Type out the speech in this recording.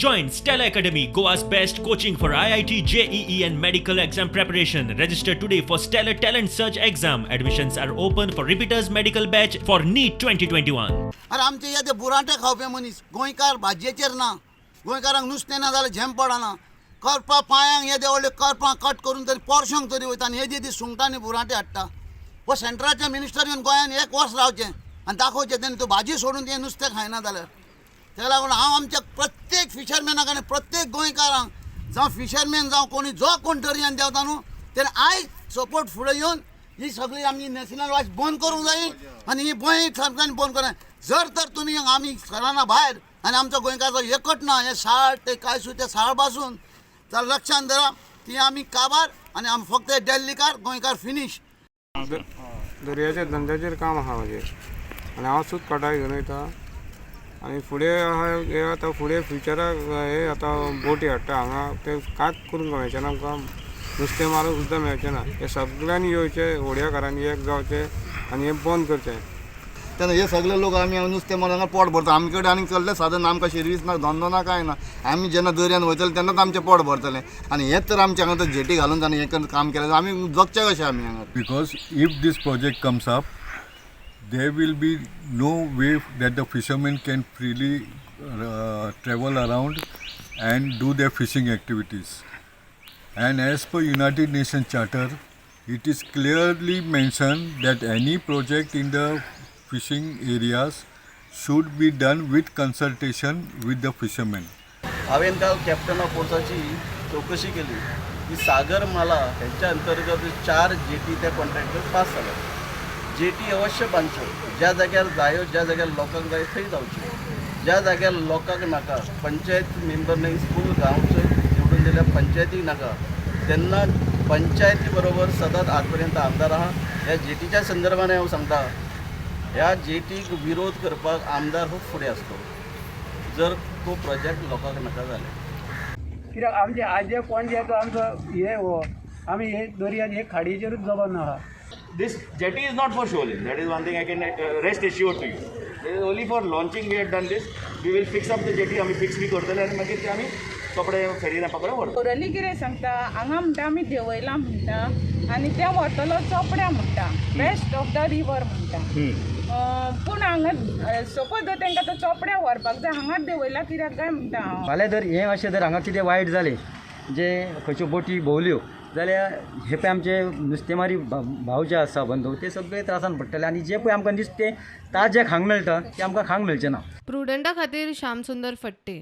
Join Stella Academy, Goa's best coaching for IIT, JEE and medical exam preparation. Register today for Stellar Talent Search exam. Admissions are open for repeaters medical batch for NEET 2021. अरे आमचे येते बुराटे खावपे मनीस गोंयकार भाजयेचेर ना, गोंयकारांक नुस्तें ना जाल्यार झेम पडना. करपा पांयांक येदे व्हडले करपां कट करून तरी पोरशांक तरी वयता आनी हे दी सुंगटांनी बुराटे हाडटा. हो सेंट्रलाचे मिनिस्टर येवन गोंयान 1 वर्स रावचें आनी दाखोवचें तेणी तूं भाजी सोडून तें नुस्तें खायना जाल्यार. त्या लागून हांव आमच्या प्रत्येक फिशरमॅनाक आनी प्रत्येक गोंयकारांक जावं फिशरमॅन जावं कोणी जो कोण टर्यान देंवता न्हू तेणे आयज सपोर्ट फुडें येवन ही सगळी आमची नॅशनल वॉच बंद करूंक जायी आनी ही सरकारान बंद करूं. जर तर तुमी आमी घराना भायर आनी आमचो गोंयकार एकट ना हे साळ ते कांयसू ते साळ पासून तर लक्षांत धरा ती आमी काबार आनी आमी फक्त डेल्लीकार गोंयकार फिनीश. दर्याच्या धंद्याचेर काम आहा म्हजें आनी हांव सूत कटाय घेवन वयता आनी फुडें आहा हे आतां फुडें फ्युचराक हे आतां बोटी हाडटा हांगा ते कांयच करूंक मेळचें ना आमकां नुस्तें मारूंक सुद्दां मेळचें ना. हे सगळ्यांनी येवचें व्हड्याकारांनी एक जावचें आनी हें बंद करचें. तेन्ना हे सगळे लोक आमी नुस्तें मारून हांगा पोट भरता. आमी कडेन आनी कसलें साधन आमकां सर्वीस ना धंदो ना कांय ना. आमी जेन्ना दर्यान वयतले तेन्नाच आमचें पोट भरतलें आनी हेच तर आमच्या हांगा जेटी घालून ताणें हें काम केलें आमी जगचे कशें आमी हांगा. Because if this project comes up, there will be no way that the fishermen can freely travel around and do their fishing activities. And as per United Nations Charter, it is clearly mentioned that any project in the fishing areas should be done with consultation with the fishermen. हांवें काल captain of फोर्साची चौकशी केली की सागरमाला ह्यांच्या अंतर्गत 4 jetty त्या contractor pass जाल्या. Jetty अवश्य बांदच्यो, ज्या जाग्यार जायो ज्या जाग्यार लोकांक जाय थंय जावच्यो, ज्या जाग्यार लोकांक नाका पंचायत मेंबरने स्कूल गांवचो निवडून दिल्या पंचायतीक नाका तेन्ना पंचायती बरोबर सदांच आजपर्यंत आमदार आहा. ह्या जेटीच्या संदर्भान हांव सांगता ह्या जेटीक विरोध करपाक आमदार हो फुडें आसतो जर तो प्रोजेक्ट लोकांक नाका जाल्यार. कित्याक आमचे आजे पणजे तो आमचो हे हो आमी हे दर्यान हे खाडयेचेरूच जगोन आहा. This jetty is not for shoaling. That is one thing I can rest assured to you. It is only for launching we had done this. We will fix up the jetty. आम्ही fix बी करतले आनी मागीर ते आमी कपडे फेरीना पकडे व्हरतले. Orally कितें सांगता हांगा म्हणटा आमी देवयला म्हणटा आनी ते व्हरतलो चोपड्या म्हणटा बेस्ट ऑफ द रिवर म्हणटा. पूण हांगा सपोज जर तांकां तो चोपड्या व्हरपाक जाय हांगाच देवयला कित्याक काय म्हणटा हांव. फाल्यां जर हें अशें जर हांगा कितें वायट जालें जे खंयच्यो बोटी भोंवल्यो जाल्यार हे पळय आमचे नुस्तेमारी भाव जे आसा बंधू ते सगळे त्रासान पडटले आनी जे पळय आमकां नुस्तें ताजें खावंक मेळटा तें आमकां खावंक मेळचें ना. प्रुडंटा खातीर श्यामसुंदर फडते.